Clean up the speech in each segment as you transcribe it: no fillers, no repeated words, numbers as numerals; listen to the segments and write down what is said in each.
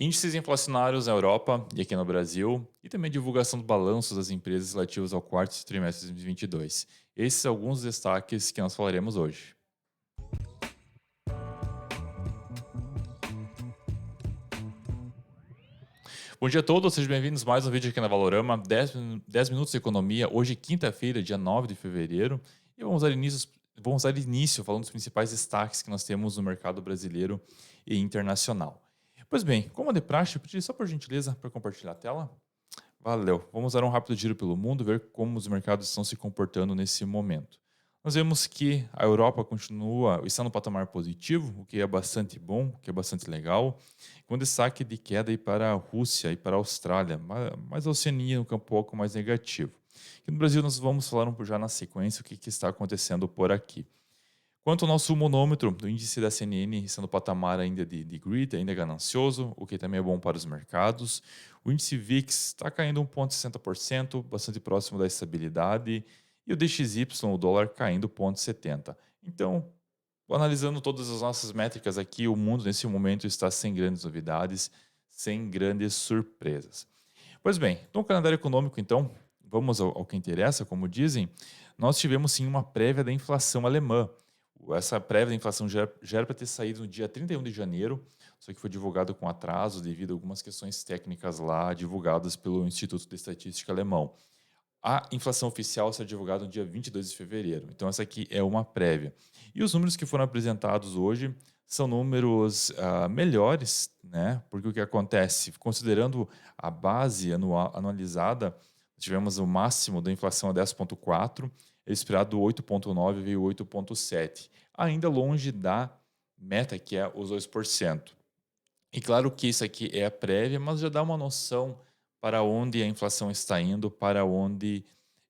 Índices inflacionários na Europa e aqui no Brasil, e também divulgação dos balanços das empresas relativos ao quarto trimestre de 2022. Esses são alguns destaques que nós falaremos hoje. Bom dia a todos, sejam bem-vindos a mais um vídeo aqui na Valorama, 10 minutos de economia, hoje quinta-feira, dia 9 de fevereiro, e vamos dar início falando dos principais destaques que nós temos no mercado brasileiro e internacional. Pois bem, como é de praxe, eu pedi só por gentileza para compartilhar a tela. Valeu. Vamos dar um rápido giro pelo mundo, ver como os mercados estão se comportando nesse momento. Nós vemos que a Europa continua está no patamar positivo, o que é bastante bom, o que é bastante legal, com destaque de queda aí para a Rússia e para a Austrália, mas a Oceania um pouco mais negativo. Aqui no Brasil nós vamos falar já na sequência o que está acontecendo por aqui. Quanto ao nosso monômetro, do índice da CNN está no patamar ainda de greed, ainda ganancioso, o que também é bom para os mercados. O índice VIX está caindo 1,60%, bastante próximo da estabilidade. E o DXY, o dólar, caindo 0,70%. Então, analisando todas as nossas métricas aqui, o mundo nesse momento está sem grandes novidades, sem grandes surpresas. Pois bem, no calendário econômico, então, vamos ao que interessa, como dizem, nós tivemos sim uma prévia da inflação alemã. Essa prévia da inflação já era para ter saído no dia 31 de janeiro, só que foi divulgado com atraso devido a algumas questões técnicas lá divulgadas pelo Instituto de Estatística Alemão. A inflação oficial será divulgada no dia 22 de fevereiro, então essa aqui é uma prévia. E os números que foram apresentados hoje são números melhores, né? Porque o que acontece, considerando a base anualizada, tivemos o máximo da inflação a 10,4, esperado 8,9 veio 8,7, ainda longe da meta que é os 2%. E claro que isso aqui é a prévia, mas já dá uma noção para onde a inflação está indo, para onde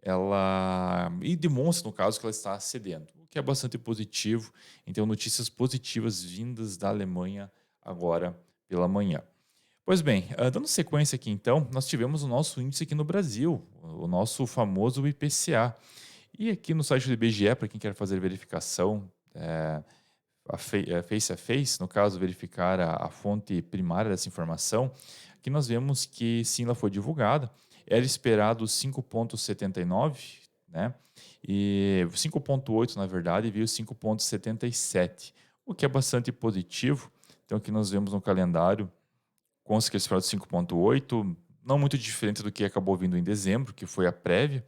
ela. E demonstra, no caso, que ela está cedendo, o que é bastante positivo. Então, notícias positivas vindas da Alemanha agora pela manhã. Pois bem, dando sequência aqui então, nós tivemos o nosso índice aqui no Brasil, o nosso famoso IPCA. E aqui no site do IBGE, para quem quer fazer verificação, face a face, no caso, verificar a fonte primária dessa informação, aqui nós vemos que sim, ela foi divulgada. Era esperado 5,79, né? E 5,8 na verdade, veio 5,77, o que é bastante positivo. Então aqui nós vemos no calendário, consta que é esperado 5,8, não muito diferente do que acabou vindo em dezembro, que foi a prévia,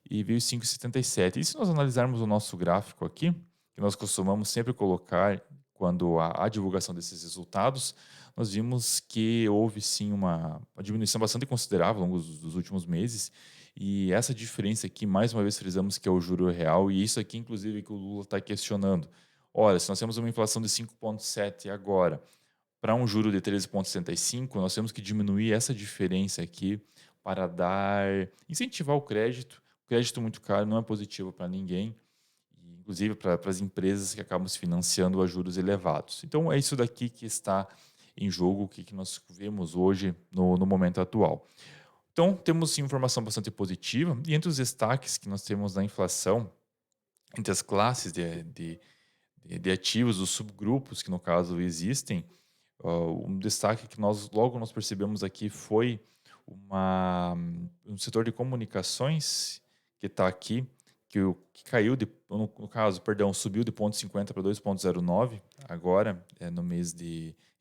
e veio 5,77. E se nós analisarmos o nosso gráfico aqui, que nós costumamos sempre colocar quando há a divulgação desses resultados, nós vimos que houve sim uma diminuição bastante considerável ao longo dos últimos meses, e essa diferença aqui, mais uma vez frisamos que é o juro real, e isso aqui inclusive que o Lula está questionando. Olha, se nós temos uma inflação de 5,7 agora, para um juro de 13,65, nós temos que diminuir essa diferença aqui para incentivar o crédito. O crédito muito caro não é positivo para ninguém, e inclusive para as empresas que acabam se financiando a juros elevados. Então é isso daqui que está em jogo, o que nós vemos hoje no momento atual. Então temos sim, informação bastante positiva, e entre os destaques que nós temos na inflação, entre as classes de ativos, os subgrupos que no caso existem, um destaque que nós percebemos aqui foi um setor de comunicações que está aqui, que caiu, no caso, perdão, subiu de 0,50 para 2,09 agora, no mês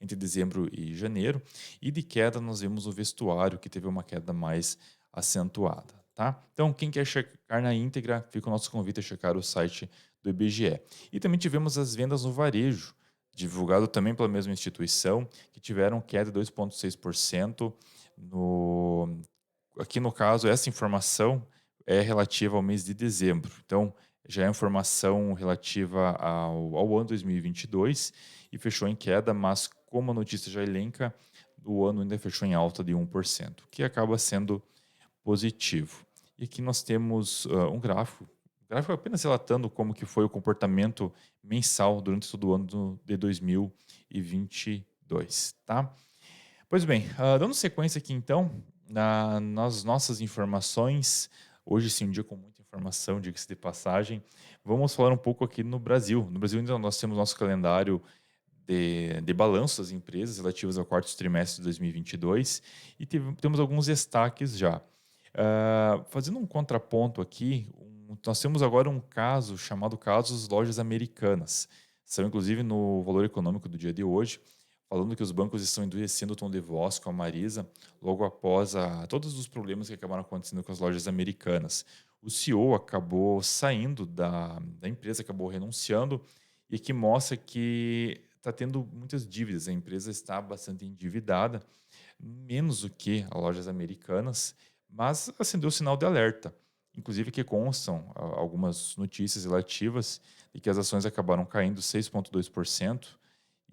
entre dezembro e janeiro. E de queda nós vemos o vestuário, que teve uma queda mais acentuada. Tá? Então, quem quer checar na íntegra, fica o nosso convite a checar o site do IBGE. E também tivemos as vendas no varejo, divulgado também pela mesma instituição, que tiveram queda de 2,6%. Aqui no caso, essa informação é relativa ao mês de dezembro. Então, já é informação relativa ao ano 2022 e fechou em queda, mas como a notícia já elenca, o ano ainda fechou em alta de 1%, que acaba sendo positivo. E aqui nós temos um gráfico apenas relatando como que foi o comportamento mensal durante todo o ano de 2022, tá? Pois bem, dando sequência aqui então, nas nossas informações, hoje sim um dia com muita informação, diga-se de passagem, vamos falar um pouco aqui no Brasil. No Brasil ainda nós temos nosso calendário de balanço das empresas relativas ao quarto trimestre de 2022 e temos alguns destaques já. Fazendo um contraponto aqui, nós temos agora um caso chamado casos lojas americanas. São inclusive no Valor Econômico do dia de hoje, falando que os bancos estão endurecendo o tom de voz com a Marisa logo após todos os problemas que acabaram acontecendo com as lojas americanas. O CEO acabou saindo da empresa, acabou renunciando, e que mostra que está tendo muitas dívidas. A empresa está bastante endividada, menos do que as lojas americanas, mas acendeu o sinal de alerta. Inclusive que constam algumas notícias relativas de que as ações acabaram caindo 6,2%,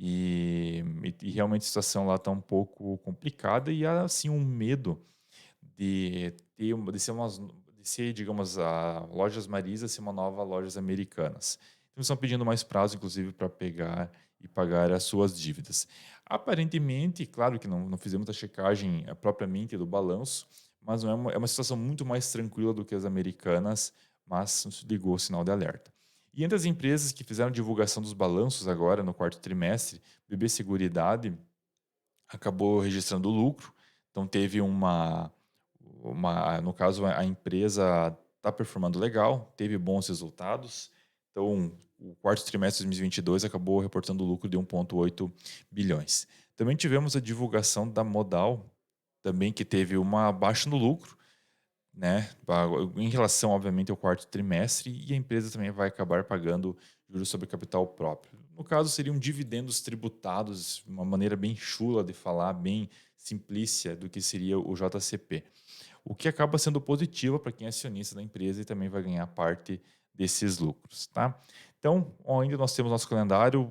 e realmente a situação lá está um pouco complicada, e há assim um medo de ser, digamos, a Lojas Marisa ser uma nova Lojas Americanas. Então, estão pedindo mais prazo, inclusive, para pegar e pagar as suas dívidas. Aparentemente, claro que não fizemos a checagem propriamente do balanço, mas não é uma situação muito mais tranquila do que as americanas, mas nos ligou o sinal de alerta. E entre as empresas que fizeram divulgação dos balanços agora no quarto trimestre, BB Seguridade acabou registrando lucro, então teve no caso, a empresa está performando legal, teve bons resultados. Então, o quarto trimestre de 2022 acabou reportando lucro de 1,8 bilhões. Também tivemos a divulgação da Modal, também que teve uma baixa no lucro, né, em relação, obviamente, ao quarto trimestre, e a empresa também vai acabar pagando juros sobre capital próprio. No caso, seriam dividendos tributados, uma maneira bem chula de falar, bem simplícia do que seria o JCP, o que acaba sendo positivo para quem é acionista da empresa e também vai ganhar parte desses lucros, tá? Então, ainda nós temos nosso calendário,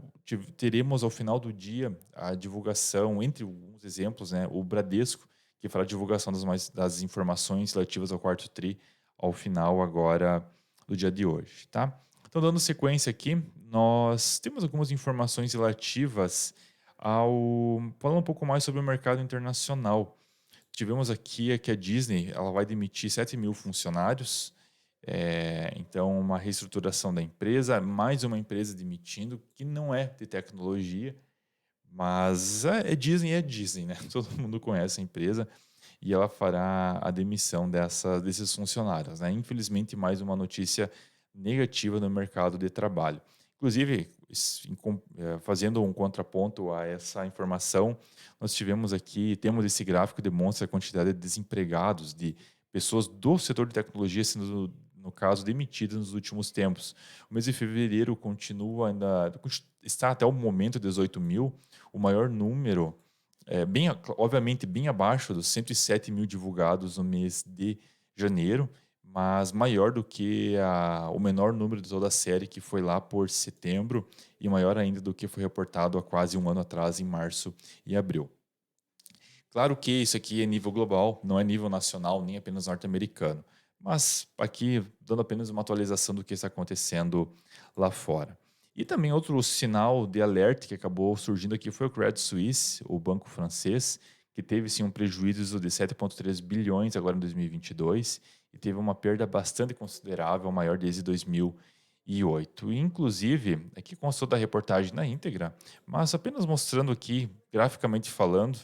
teremos ao final do dia a divulgação, entre alguns exemplos, né, o Bradesco, que fará a divulgação das informações relativas ao quarto TRI ao final agora do dia de hoje, tá? Então, dando sequência aqui, nós temos algumas informações relativas falando um pouco mais sobre o mercado internacional. Tivemos aqui que a Disney ela vai demitir 7.000 funcionários, então uma reestruturação da empresa, mais uma empresa demitindo, que não é de tecnologia, mas é Disney, né? Todo mundo conhece a empresa, e ela fará a demissão desses funcionários, né? Infelizmente, mais uma notícia negativa no mercado de trabalho. Inclusive, fazendo um contraponto a essa informação, nós temos esse gráfico que demonstra a quantidade de desempregados, de pessoas do setor de tecnologia sendo, no caso, demitidas nos últimos tempos. O mês de fevereiro está até o momento 18.000, o maior número, obviamente bem abaixo dos 107.000 divulgados no mês de janeiro, mas maior do que o menor número de toda a série, que foi lá por setembro, e maior ainda do que foi reportado há quase um ano atrás, em março e abril. Claro que isso aqui é nível global, não é nível nacional, nem apenas norte-americano, mas aqui dando apenas uma atualização do que está acontecendo lá fora. E também outro sinal de alerta que acabou surgindo aqui foi o Credit Suisse, o banco francês, que teve sim um prejuízo de 7,3 bilhões agora em 2022 e teve uma perda bastante considerável, maior desde 2008. Inclusive, aqui constou da reportagem na íntegra, mas apenas mostrando aqui, graficamente falando,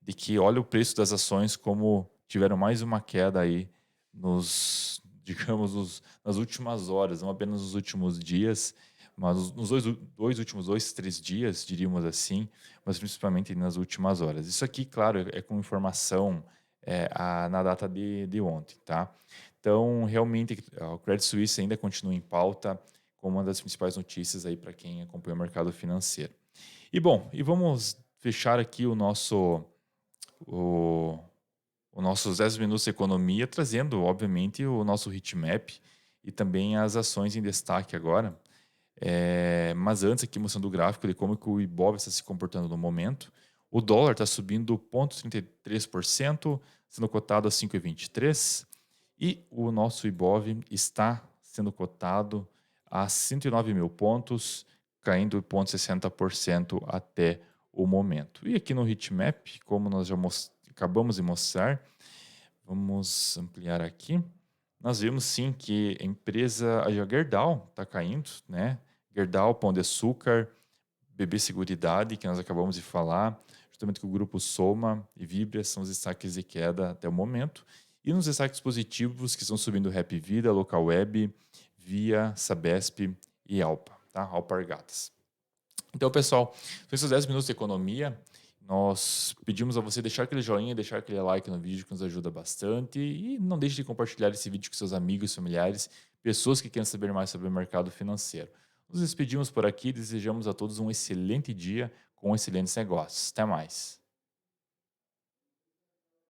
de que olha o preço das ações como tiveram mais uma queda aí digamos, nas últimas horas, não apenas nos últimos dias, mas nos dois últimos 2, 3 dias, diríamos assim, mas principalmente nas últimas horas. Isso aqui, claro, é com informação na data de ontem, tá? Então, realmente, o Credit Suisse ainda continua em pauta como uma das principais notícias aí para quem acompanha o mercado financeiro. E bom, vamos fechar aqui o, os nossos 10 minutos de economia, trazendo, obviamente, o nosso heatmap e também as ações em destaque agora. Mas antes, aqui mostrando o gráfico de como que o Ibov está se comportando no momento. O dólar está subindo 0,33%, sendo cotado a 5,23. E o nosso Ibov está sendo cotado a 109 mil pontos, caindo 0,60% até o momento. E aqui no heatmap, como nós já acabamos de mostrar, vamos ampliar aqui. Nós vemos sim que a Gerdau está caindo, né? Gerdau, Pão de Açúcar, BB Seguridade, que nós acabamos de falar, justamente que o grupo Soma e Vibra são os destaques de queda até o momento. E nos destaques positivos, que estão subindo Rap Vida, Local Web, Via, Sabesp e Alpa, tá? Alpargatas. Então, pessoal, são esses 10 minutos de economia. Nós pedimos a você deixar aquele joinha, deixar aquele like no vídeo que nos ajuda bastante. E não deixe de compartilhar esse vídeo com seus amigos, familiares, pessoas que querem saber mais sobre o mercado financeiro. Nos despedimos por aqui, desejamos a todos um excelente dia com excelentes negócios. Até mais.